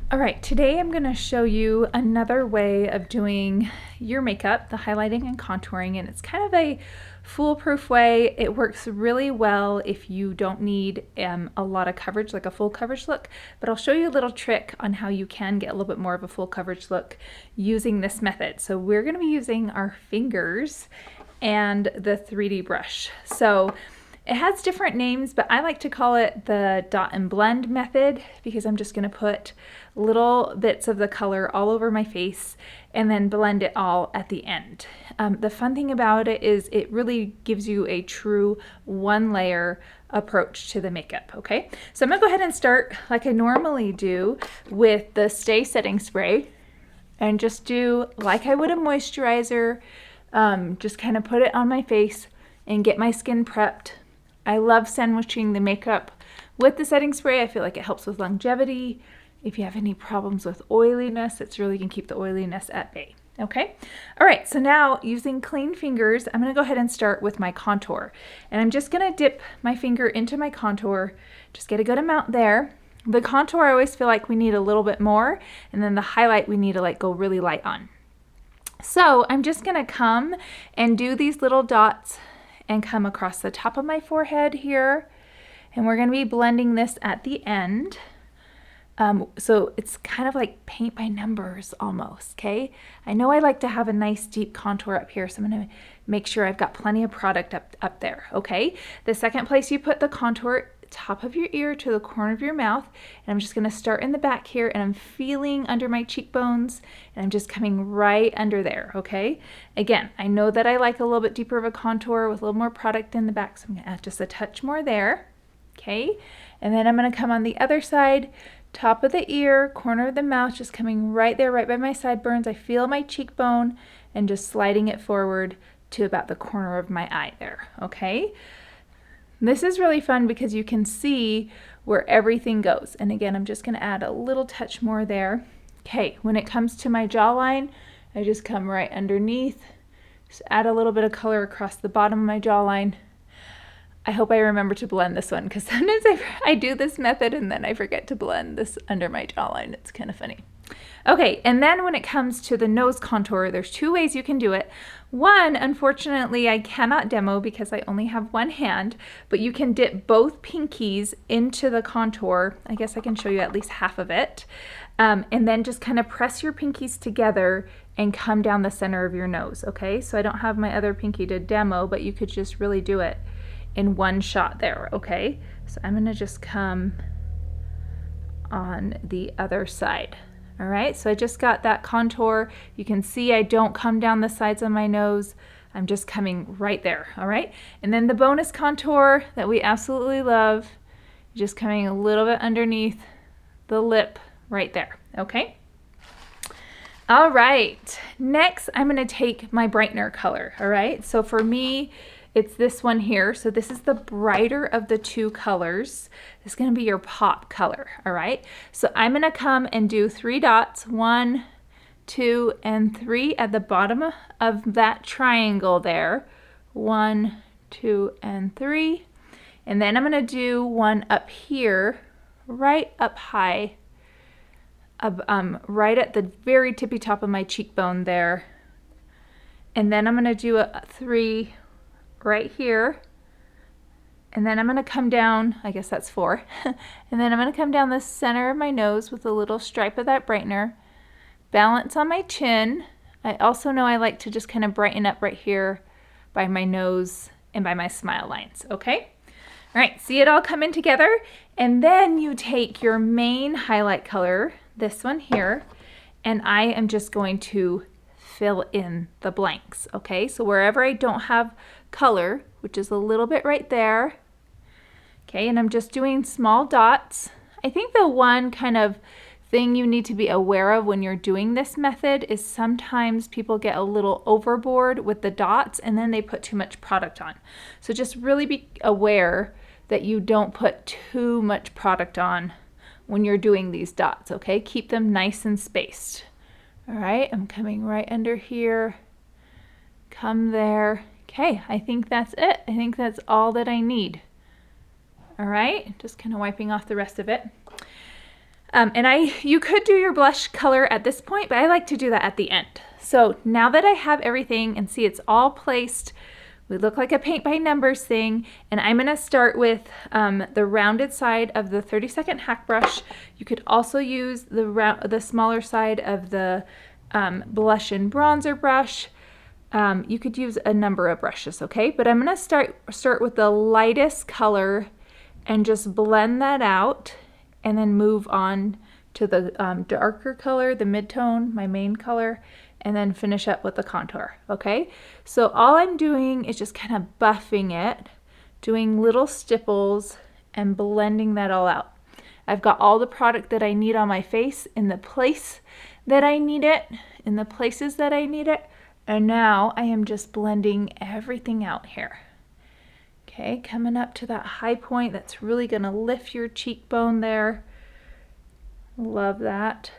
All right, today I'm going to show you another way of doing your makeup, the highlighting and contouring, and it's kind of a foolproof way. It works really well if you don't need a lot of coverage, like a full coverage look, but I'll show you a little trick on how you can get a little bit more of a full coverage look using this method. So we're going to be using our fingers and the 3D brush. So it has different names, but I like to call it the dot and blend method because I'm just going to put little bits of the color all over my face and then blend it all at the end. The fun thing about it is it really gives you a true one layer approach to the makeup, okay? So I'm going to go ahead and start like I normally do with the Stay Setting Spray and just do like I would a moisturizer, just kind of put it on my face and get my skin prepped. I love sandwiching the makeup with the setting spray. I feel like it helps with longevity. If you have any problems with oiliness, it's really going to keep the oiliness at bay. Okay? All right, so now using clean fingers, I'm going to go ahead and start with my contour. And I'm just going to dip my finger into my contour, just get a good amount there. The contour, I always feel like we need a little bit more, and then the highlight we need to like go really light on. So I'm just going to come and do these little dots and come across the top of my forehead here, and we're going to be blending this at the end. So it's kind of like paint by numbers almost, okay? I know I like to have a nice deep contour up here, so I'm going to make sure I've got plenty of product up there, okay? The second place you put the contour, top of your ear to the corner of your mouth, and I'm just going to start in the back here, and I'm feeling under my cheekbones, and I'm just coming right under there, okay? Again, I know that I like a little bit deeper of a contour with a little more product in the back, so I'm going to add just a touch more there, okay? And then I'm going to come on the other side, top of the ear, corner of the mouth, just coming right there, right by my sideburns. I feel my cheekbone and just sliding it forward to about the corner of my eye there, okay? This is really fun because you can see where everything goes. And again, I'm just going to add a little touch more there. Okay, when it comes to my jawline, I just come right underneath, just add a little bit of color across the bottom of my jawline. I hope I remember to blend this one because sometimes I do this method and then I forget to blend this under my jawline. It's kind of funny. Okay, and then when it comes to the nose contour, there's two ways you can do it. One, unfortunately, I cannot demo because I only have one hand, but you can dip both pinkies into the contour. I guess I can show you at least half of it. And then just kind of press your pinkies together and come down the center of your nose, okay? So I don't have my other pinky to demo, but you could just really do it in one shot there, okay? So I'm gonna just come on the other side. All right, so I just got that contour. You can see I don't come down the sides of my nose. I'm just coming right there, all right? And then the bonus contour that we absolutely love, just coming a little bit underneath the lip right there, okay? All right, next I'm gonna take my brightener color, all right? So for me, it's this one here. So this is the brighter of the two colors. This is going to be your pop color, all right? So I'm going to come and do 3 dots, 1, 2, and 3 at the bottom of that triangle there. 1, 2, and 3. And then I'm going to do one up here, right up high, right at the very tippy top of my cheekbone there. And then I'm going to do a 3 right here, and then I'm going to come down, I guess that's 4, and then I'm going to come down the center of my nose with a little stripe of that brightener, balance on my chin. I also know I like to just kind of brighten up right here by my nose and by my smile lines, okay? All right, see it all coming together, and then you take your main highlight color, this one here, and I am just going to fill in the blanks, okay? So wherever I don't have color, which is a little bit right there, okay, and I'm just doing small dots. I think the one kind of thing you need to be aware of when you're doing this method is sometimes people get a little overboard with the dots and then they put too much product on. So just really be aware that you don't put too much product on when you're doing these dots, okay? Keep them nice and spaced. All right, I'm coming right under here, come there. Okay, I think that's it. I think that's all that I need. All right, just kind of wiping off the rest of it. You could do your blush color at this point, but I like to do that at the end. So now that I have everything and see it's all placed, we look like a paint by numbers thing, and I'm gonna start with the rounded side of the 30-second hack brush. You could also use the smaller side of the blush and bronzer brush. You could use a number of brushes, okay? But I'm gonna start with the lightest color and just blend that out, and then move on to the darker color, the mid-tone, my main color, and then finish up with the contour, okay? So all I'm doing is just kind of buffing it, doing little stipples and blending that all out. I've got all the product that I need on my face in the place that I need it, in the places that I need it, and now I am just blending everything out here. Okay, coming up to that high point that's really gonna lift your cheekbone there. Love that.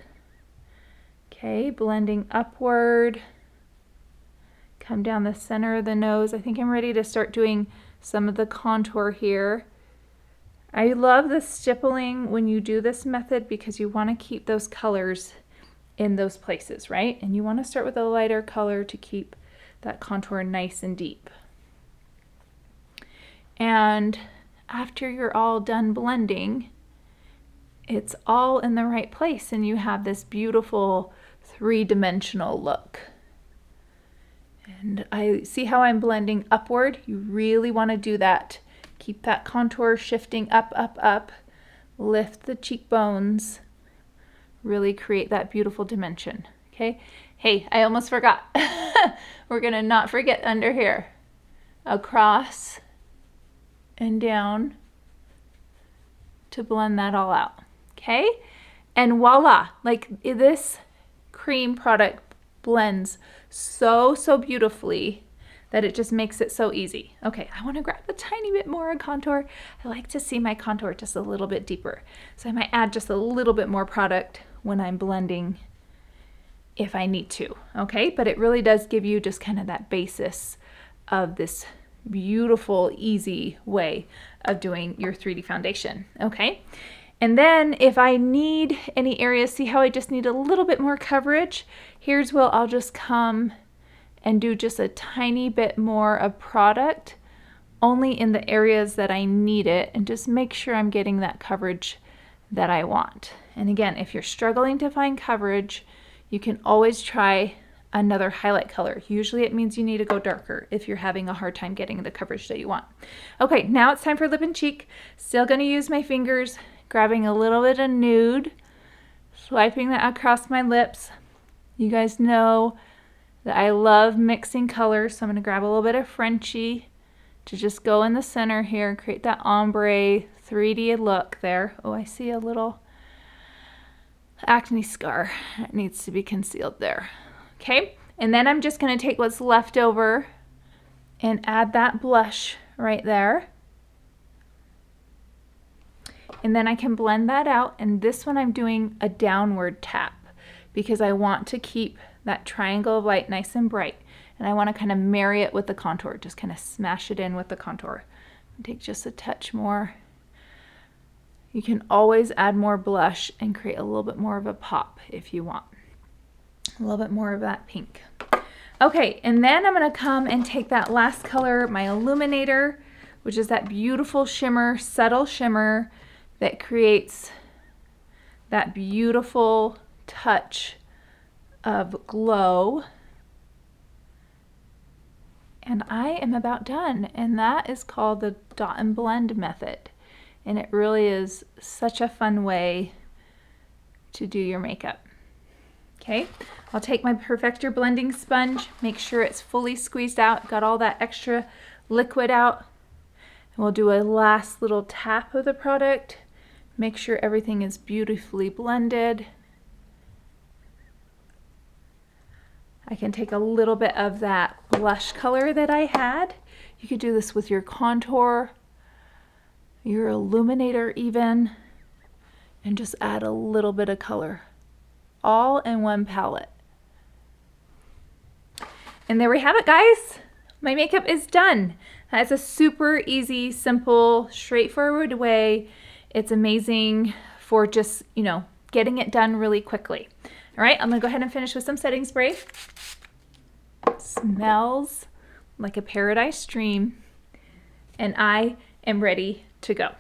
Okay, blending upward. Come down the center of the nose. I think I'm ready to start doing some of the contour here. I love the stippling when you do this method because you want to keep those colors in those places, right? And you want to start with a lighter color to keep that contour nice and deep. And after you're all done blending, it's all in the right place and you have this beautiful three-dimensional look. And I see how I'm blending upward. You really want to do that. Keep that contour shifting up, up, up. Lift the cheekbones. Really create that beautiful dimension. Okay. Hey, I almost forgot. We're gonna not forget under here. Across and down to blend that all out. Okay. And voila, like this cream product blends so beautifully that it just makes it so easy. Okay, I want to grab a tiny bit more contour. I like to see my contour just a little bit deeper. So I might add just a little bit more product when I'm blending if I need to, okay? But it really does give you just kind of that basis of this beautiful, easy way of doing your 3D foundation, okay? And then if I need any areas, see how I just need a little bit more coverage? Here's where I'll just come and do just a tiny bit more of product, only in the areas that I need it, and just make sure I'm getting that coverage that I want. And again, if you're struggling to find coverage, you can always try another highlight color. Usually it means you need to go darker if you're having a hard time getting the coverage that you want. Okay, now it's time for lip and cheek. Still gonna use my fingers, grabbing a little bit of nude, swiping that across my lips. You guys know that I love mixing colors, so I'm gonna grab a little bit of Frenchie to just go in the center here and create that ombre 3D look there. Oh, I see a little acne scar that needs to be concealed there. Okay, and then I'm just gonna take what's left over and add that blush right there. And then I can blend that out, and this one I'm doing a downward tap because I want to keep that triangle of light nice and bright, and I want to kind of marry it with the contour, just kind of smash it in with the contour. Take just a touch more. You can always add more blush and create a little bit more of a pop if you want. A little bit more of that pink. Okay, and then I'm going to come and take that last color, my illuminator, which is that beautiful shimmer, subtle shimmer that creates that beautiful touch of glow. And I am about done, and that is called the dot and blend method. And it really is such a fun way to do your makeup. Okay, I'll take my Perfector blending sponge, make sure it's fully squeezed out, got all that extra liquid out. And we'll do a last little tap of the product, make sure everything is beautifully blended. I can take a little bit of that blush color that I had. You could do this with your contour, your illuminator even, and just add a little bit of color, all in one palette. And there we have it, guys. My makeup is done. That's a super easy, simple, straightforward way. It's amazing for just, you know, getting it done really quickly. All right, I'm gonna go ahead and finish with some setting spray. Smells like a paradise dream, and I am ready to go.